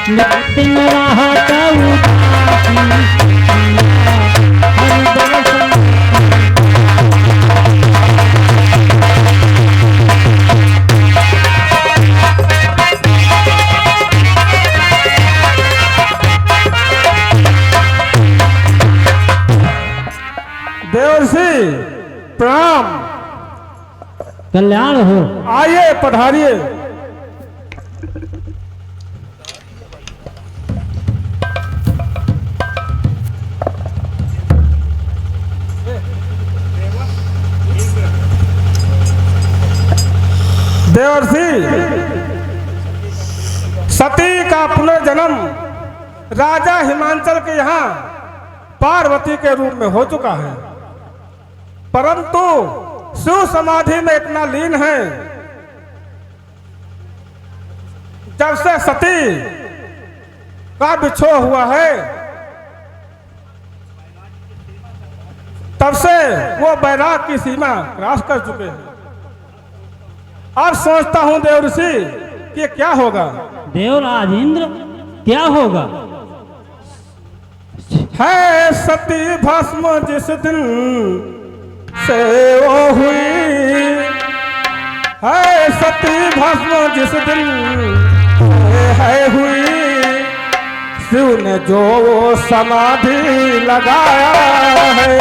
दिन राहत उदासी हर दर्शन देवर्षि प्रणाम। कल्याण हो। आइए पधारिए। देवर्षि, सती का पुनर्जन्म राजा हिमांचल के यहाँ पार्वती के रूप में हो चुका है, परंतु शिव समाधि में इतना लीन है, जब से सती का बिछोह हुआ है तब से वो बैराग की सीमा क्रॉस कर चुके हैं। अब सोचता हूं देवर्षि कि क्या होगा। देवराज इंद्र, क्या होगा? है सती भस्म जिस दिन से वो हुई, है सती भस्म जिस दिन से है हुई, शिव ने जो वो समाधि लगाया है।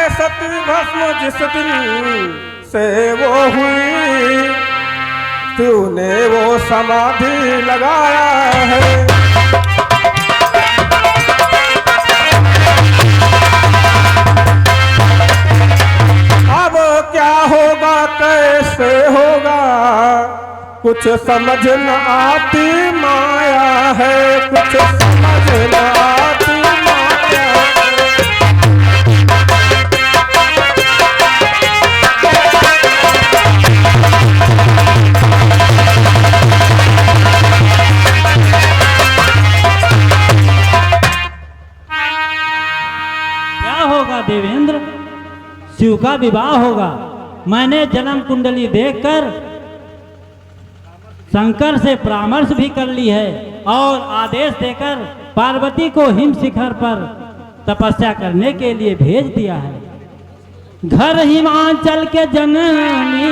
सती भस्म जिस दिन से वो हुई, शिव ने वो समाधि लगाया है। अब क्या होगा कैसे होगा कुछ समझ न आती माया है, कुछ समझ न आती माया है। देवेंद्र, शिव का विवाह होगा। मैंने जन्म कुंडली देखकर शंकर से परामर्श भी कर ली है और आदेश देकर पार्वती को हिम शिखर पर तपस्या करने के लिए भेज दिया है। घर हिमाचल के जननी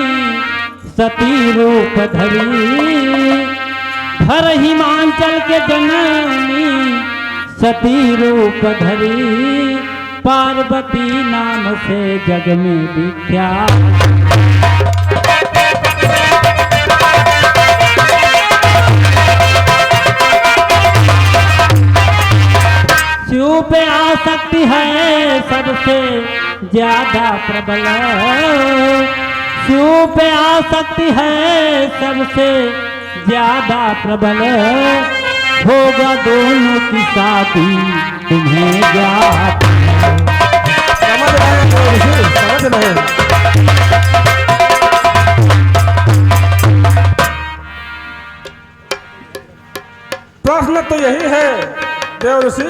सती रूप धरी, घर हिमाचल के जननी सती रूप धरी, पार्वती नाम से जग में विख्यात। शिव पे आसक्ति है सबसे ज्यादा प्रबल, शिव पे आसक्ति है सबसे ज्यादा प्रबल, होगा दोनों की शादी तुम्हें ज्ञात। समझ रहे। प्रश्न तो यही है देवर्षि,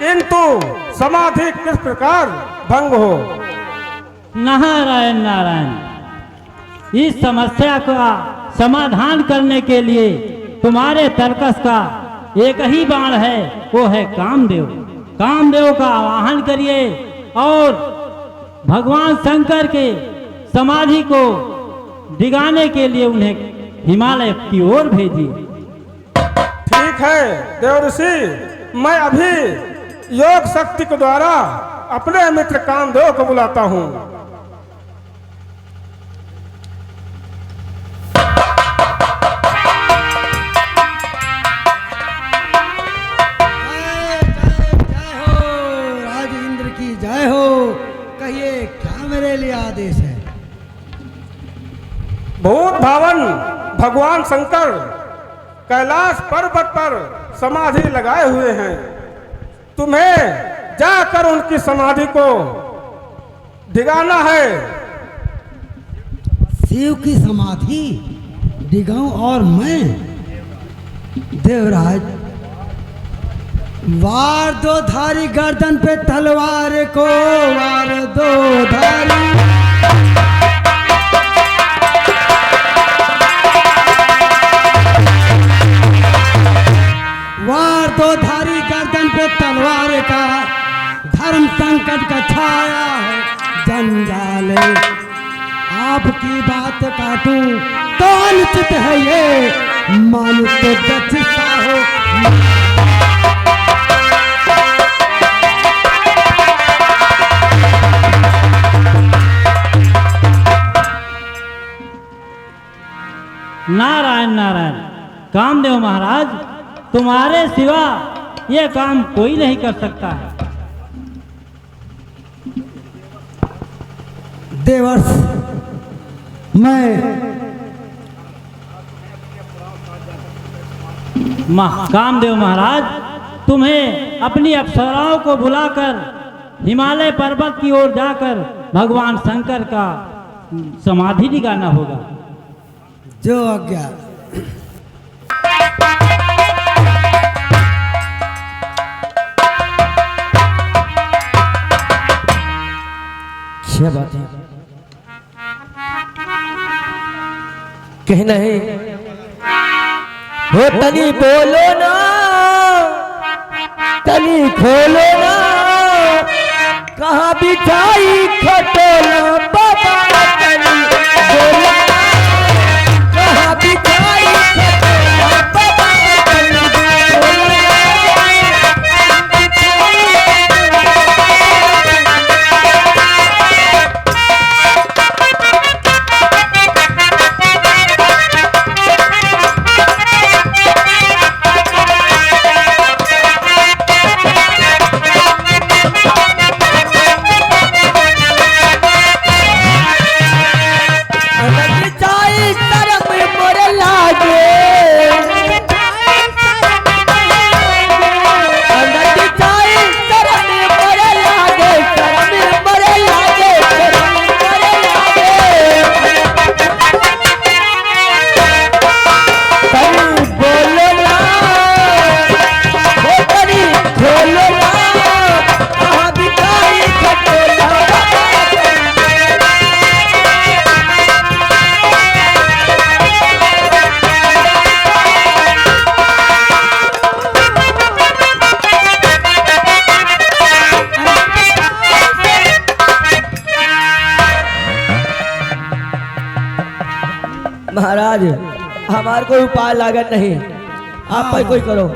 किंतु समाधि किस प्रकार भंग हो। नारायण नारायण, इस समस्या का समाधान करने के लिए तुम्हारे तर्कस का एक ही बाण है, वो है कामदेव। कामदेव का आवाहन करिए और भगवान शंकर के समाधि को डिगाने के लिए उन्हें हिमालय की ओर भेजिए। ठीक है देवर्षि, मैं अभी योग शक्ति के द्वारा अपने मित्र कामदेव को बुलाता हूँ। आदेश है। भूत भावन भगवान शंकर कैलाश पर्वत पर समाधि लगाए हुए हैं, तुम्हें जाकर उनकी समाधि को डिगाना है। शिव की समाधि डिगाऊं और मैं? देवराज, वार दो धारी गर्दन पे तलवार को, वार दो धारी। वार दो धारी गर्दन पे तलवार का, धर्म संकट का छाया है जंजाल। आपकी बात काटूं तो अनुचित है ये, मानो तो दक्षता हो। नारायण नारायण। कामदेव महाराज, तुम्हारे सिवा ये काम कोई नहीं कर सकता है। देवर्ष, मैं कामदेव महाराज, तुम्हें अपनी अप्सराओं को बुलाकर हिमालय पर्वत की ओर जाकर भगवान शंकर का समाधि दिखाना होगा। जो आज्ञा। क्या बात है? कहना है हो तनी बोलो ना, तनी खोलो ना, कहाँ बिछाई खटोला बाबा, तनी बोलो ना, कहाँ बिछाई खटोला बाबा, तनी बोलो ना। महाराज, हमारे कोई उपाय लागत नहीं, आप पर कोई करो।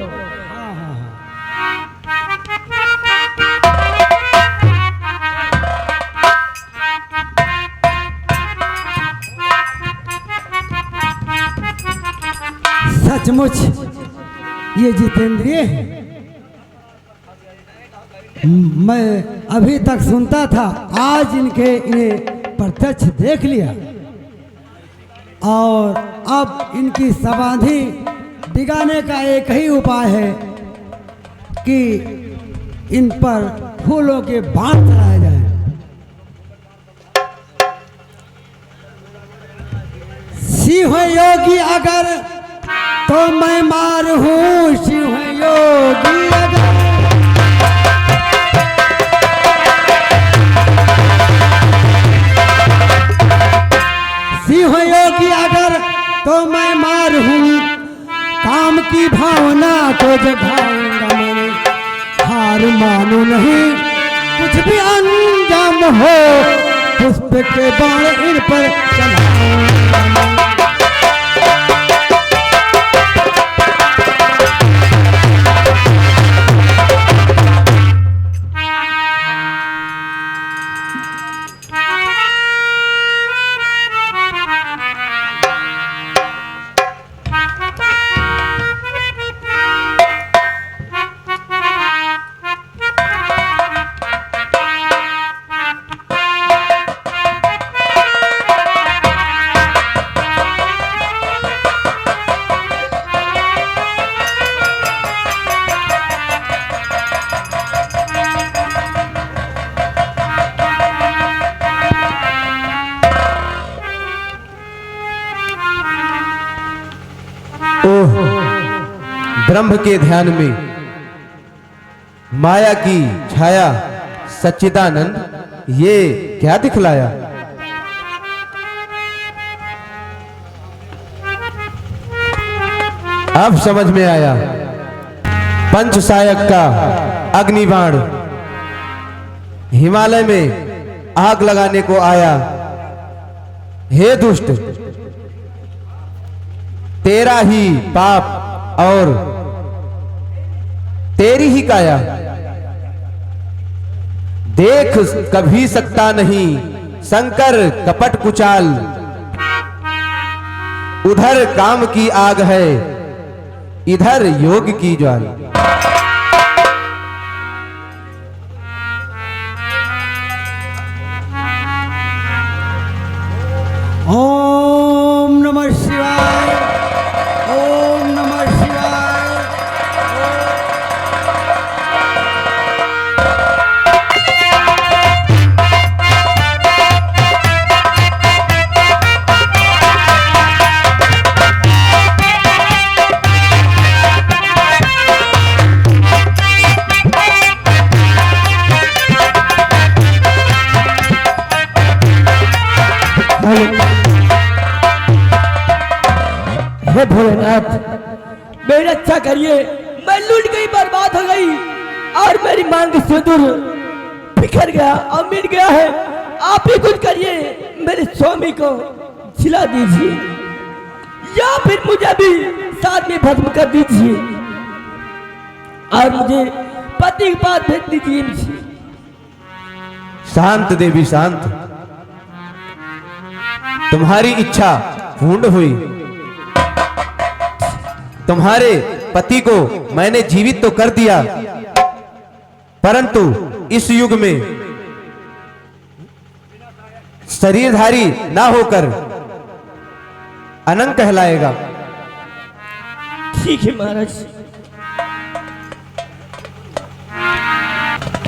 सचमुच ये जितेंद्रिय है। मैं अभी तक सुनता था, आज इन्हें प्रत्यक्ष देख लिया और अब इनकी समाधि दिगाने का एक ही उपाय है कि इन पर फूलों के बाण चढ़ाए जाए। शिव योगी अगर तो मैं मार हूँ, शिव योगी अगर। शिव योगी अगर तो मैं मार हूँ, काम की भावना को जगाऊंगा मैं, हार मानो नहीं कुछ भी अंजाम हो, पुष्प के बाण इन पर चलाऊंगा मैं। ब्रह्म के ध्यान में माया की छाया सच्चिदानंद ये क्या दिखलाया। अब समझ में आया, पंचसायक का अग्निबाण हिमालय में आग लगाने को आया। हे दुष्ट, तेरा ही पाप और तेरी ही काया, देख कभी सकता नहीं शंकर कपट कुचाल। उधर काम की आग है, इधर योग की ज्वाल। ओम नमः शिवाय, ओम नमः शिवाय। हे भोलेनाथ, मेरी रक्षा करिए। मैं लूट गई, बर्बाद हो गई और मेरी मांग सिंदूर बिखर गया और मिट गया है। आप ही कुछ करिए, मेरे स्वामी को जिला दीजिए या फिर मुझे भी साथ में भस्म कर दीजिए और मुझे पति के पास भेज दीजिए। शांत देवी शांत, तुम्हारी इच्छा पूर्ण हुई। तुम्हारे पति को मैंने जीवित तो कर दिया, परंतु इस युग में शरीरधारी ना होकर अनंग कहलाएगा। ठीक है महाराज।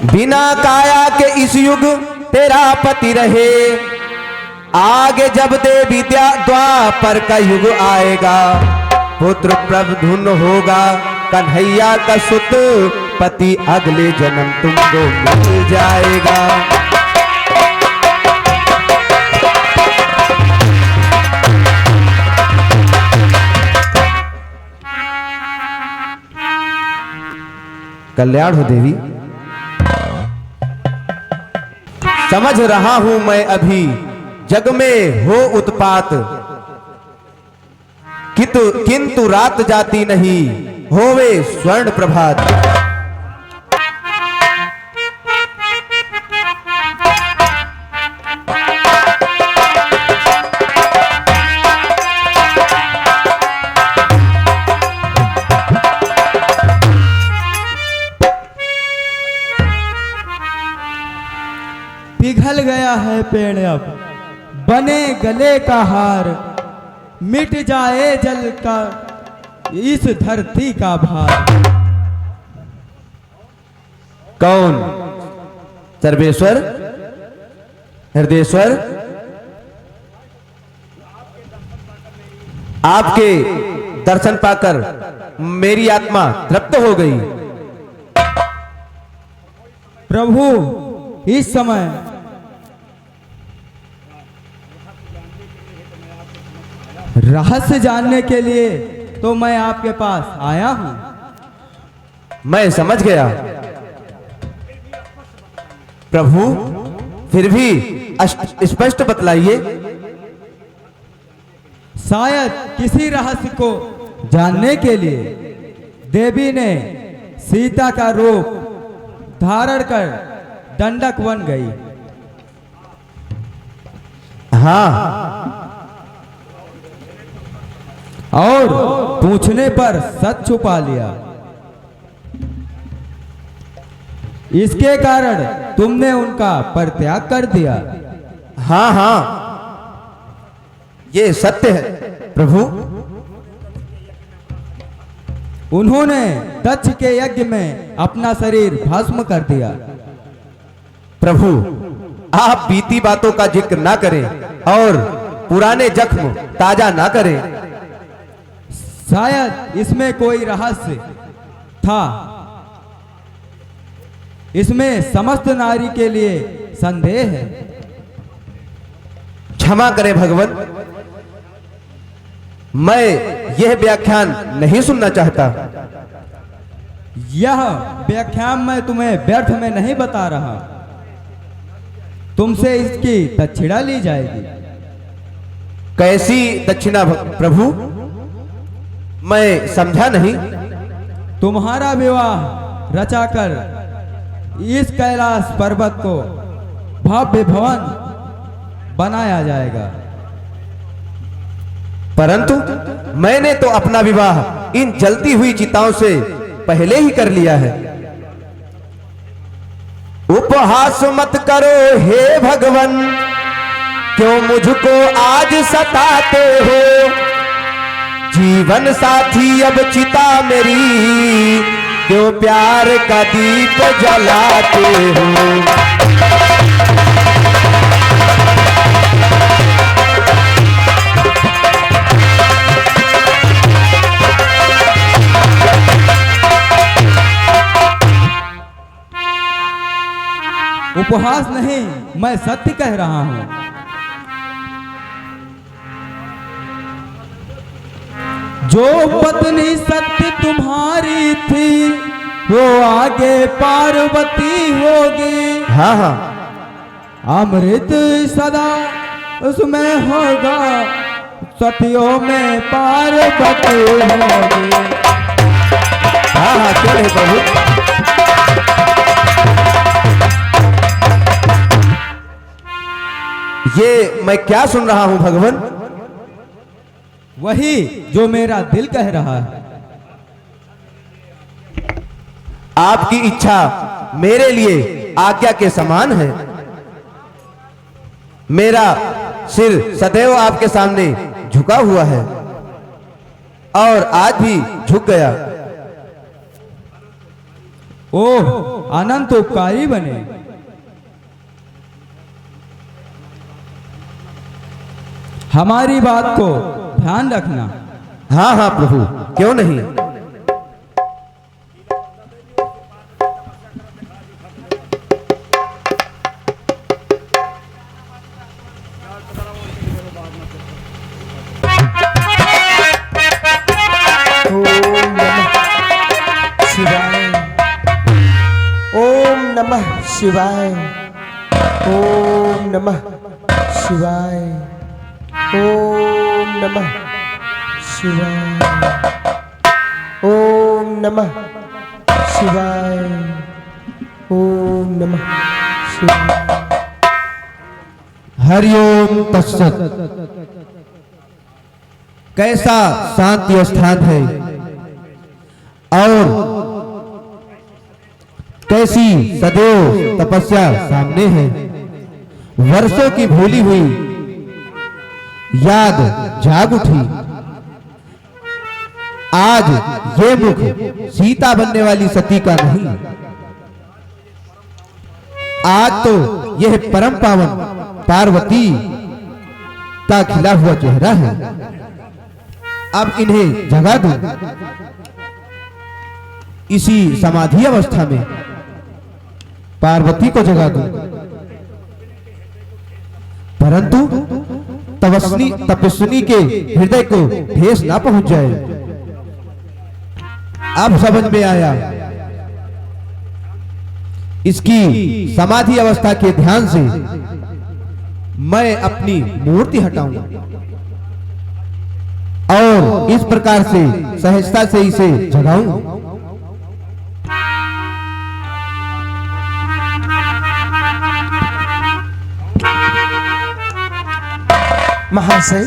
बिना काया के इस युग तेरा पति रहे, आगे जब देवी द्वापर का युग आएगा, पुत्र प्रबधुन होगा कन्हैया का सुत, पति अगले जन्म तुमको मिल जाएगा। कल्याण हो देवी। समझ रहा हूं मैं अभी जग में हो उत्पात, किंतु रात जाती नहीं होवे स्वर्ण प्रभात। पिघल गया है पेड़ अब, बने गले का हार, मिट जाए जल का इस धरती का भार। कौन? सर्वेश्वर, हृदयेश्वर, आपके दर्शन पाकर मेरी आत्मा तृप्त हो गई। प्रभु, इस समय रहस्य जानने के लिए तो मैं आपके पास आया हूं। मैं समझ गया प्रभु, फिर भी स्पष्ट बतलाइए। शायद किसी रहस्य को जानने के लिए देवी ने सीता का रूप धारण कर दंडक बन गई। हाँ, और पूछने पर सच छुपा लिया। इसके कारण तुमने उनका परित्याग कर दिया। हाँ हाँ, ये सत्य है प्रभु। उन्होंने दक्ष के यज्ञ में अपना शरीर भस्म कर दिया। प्रभु, आप बीती बातों का जिक्र ना करें और पुराने जख्म ताजा ना करें। शायद इसमें कोई रहस्य था। इसमें समस्त नारी के लिए संदेह है। क्षमा करें भगवान, मैं यह व्याख्यान नहीं सुनना चाहता। यह व्याख्यान मैं तुम्हें व्यर्थ में नहीं बता रहा, तुमसे इसकी दक्षिणा ली जाएगी। कैसी दक्षिणा प्रभु? मैं समझा नहीं। तुम्हारा विवाह रचाकर इस कैलाश पर्वत को भव्य भवन बनाया जाएगा। परंतु मैंने तो अपना विवाह इन जलती हुई चिताओं से पहले ही कर लिया है। उपहास मत करो हे भगवान, क्यों मुझको आज सताते हो? जीवन साथी अब चिता मेरी, क्यों प्यार का दीप जलाते हो? उपहास नहीं, मैं सत्य कह रहा हूं। जो पत्नी सत्य तुम्हारी थी, वो आगे पार्वती होगी। हाँ हाँ, अमृत सदा उसमें होगा, सतियों में पार्वती होगी। हाँ हाँ, क्यों नहीं प्रभु? ये मैं क्या सुन रहा हूं भगवान? वही जो मेरा दिल कह रहा है। आपकी इच्छा मेरे लिए आज्ञा के समान है। मेरा सिर सदैव आपके सामने झुका हुआ है और आज भी झुक गया। ओह, अनंत उपकारी बने। हमारी बात को ध्यान रखना। हाँ हाँ प्रभु, क्यों नहीं। ओम नमः शिवाय, ओम नमः शिवाय, ओम नमः शिवाय, ओम नमः शिवाय, ओम नमः शिवाय। हरिओम तत्सत। कैसा शांति स्थान है और कैसी सदैव तपस्या सामने है। वर्षों की भूली हुई याद जाग उठी। आज ये मुख सीता बनने वाली सती का नहीं, आज तो यह परम पावन पार्वती का खिला हुआ चेहरा है। अब इन्हें जगा दूं। इसी समाधि अवस्था में पार्वती को जगा दूं, परंतु तपस्विनी के हृदय को ठेस ना पहुंच जाए। अब समझ में आया, इसकी समाधि अवस्था के ध्यान से मैं अपनी मूर्ति हटाऊंगा और इस प्रकार से सहजता से इसे जगाऊं। महाशय,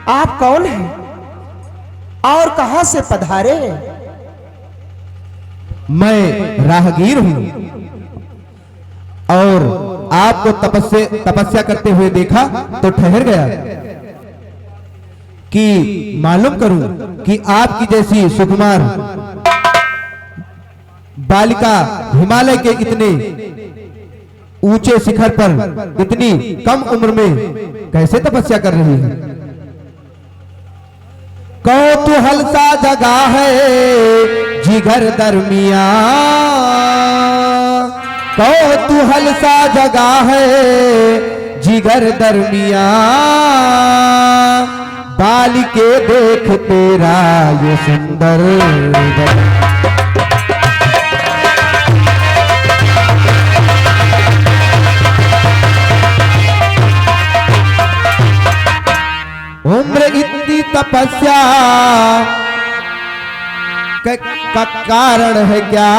आप कौन हैं और कहां से पधारे हैं? मैं राहगीर हूं और आपको तपस्या करते हुए देखा तो ठहर गया कि मालूम करूं कि आपकी जैसी सुकुमार बालिका हिमालय के इतने ऊंचे शिखर पर इतनी कम उम्र में कैसे तपस्या कर रही है। कौतूहल सा जगा है जिगर दरमिया, कौतूहल सा जगा है जिगर दरमिया, बाल के देख तेरा ये सुंदर उम्र इतनी तपस्या का कारण है क्या,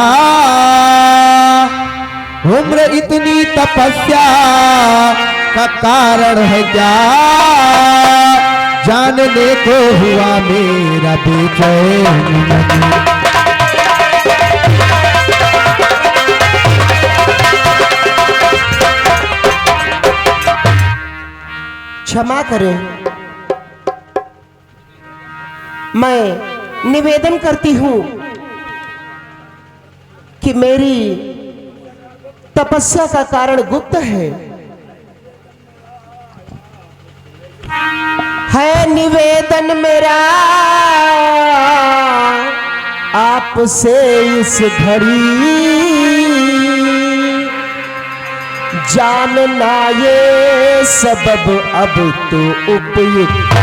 उम्र इतनी तपस्या का कारण है क्या, जानने को हुआ मेरा बेचैन मन। क्षमा करें, मैं निवेदन करती हूं कि मेरी तपस्या का कारण गुप्त है निवेदन मेरा आपसे इस घड़ी, जानना ये सबब अब तो उपयुक्त।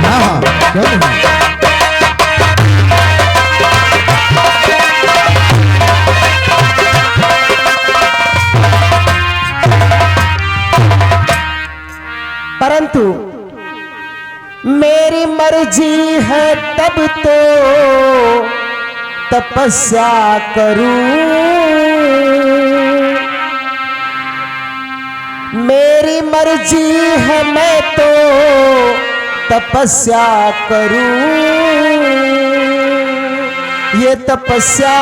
हाँ, क्यों नहीं? परंतु मेरी मर्जी है तब तो तपस्या करूं, मेरी मर्जी है मैं तो तपस्या करूं, ये तपस्या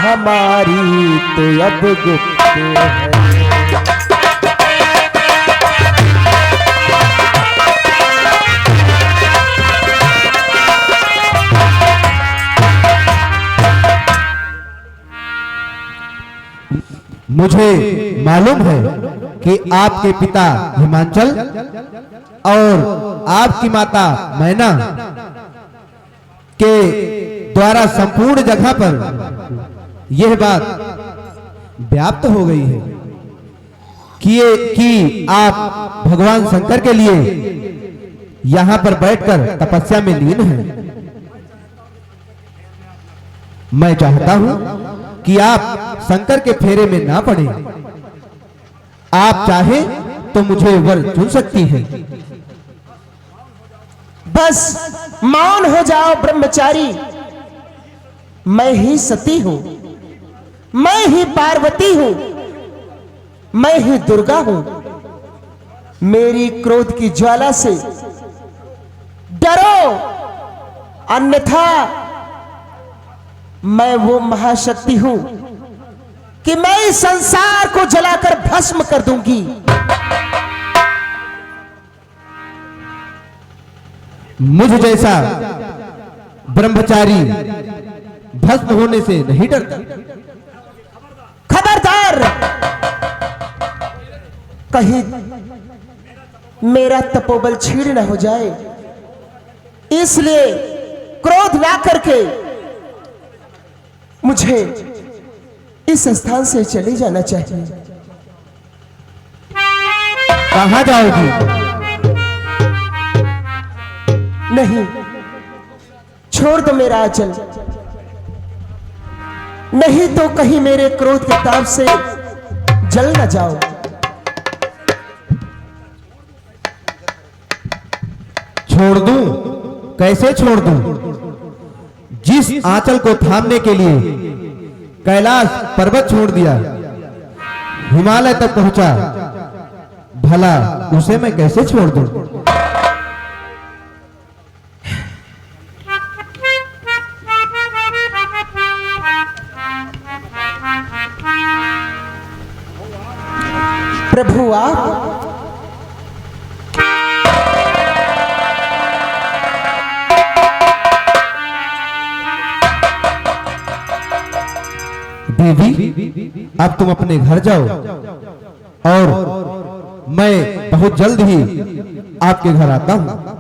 हमारी तो अब गुप्त है। मुझे मालूम है कि आपके पिता हिमांचल और आपकी माता मैना के द्वारा संपूर्ण जगह पर यह बात व्याप्त हो गई है कि आप भगवान शंकर के लिए यहां पर बैठकर तपस्या में लीन हैं। मैं चाहता हूं कि आप शंकर के फेरे में ना पड़े। आप चाहे तो मुझे वर चुन सकती हैं। बस मौन हो जाओ ब्रह्मचारी, मैं ही सती हूं, मैं ही पार्वती हूं, मैं ही दुर्गा हूं। मेरी क्रोध की ज्वाला से डरो, अन्यथा मैं वो महाशक्ति हूं कि मैं इस संसार को जलाकर भस्म कर दूंगी। मुझ जैसा ब्रह्मचारी भस्म होने से नहीं डरता। खबरदार, कहीं मेरा तपोबल छीड़ न हो जाए, इसलिए क्रोध ना करके मुझे इस स्थान से चले जाना चाहिए। कहां जाओगी? नहीं, छोड़ दो मेरा आंचल, नहीं तो कहीं मेरे क्रोध के ताप से जल न जाओ। छोड़ दूं? कैसे छोड़ दूं? जिस आंचल को थामने के लिए कैलाश पर्वत छोड़ दिया, हिमालय तक पहुंचा, भला उसे मैं कैसे छोड़ दूं? प्रभु आप देवी, अब तुम अपने घर जाओ और मैं बहुत जल्द ही आपके घर आता हूं।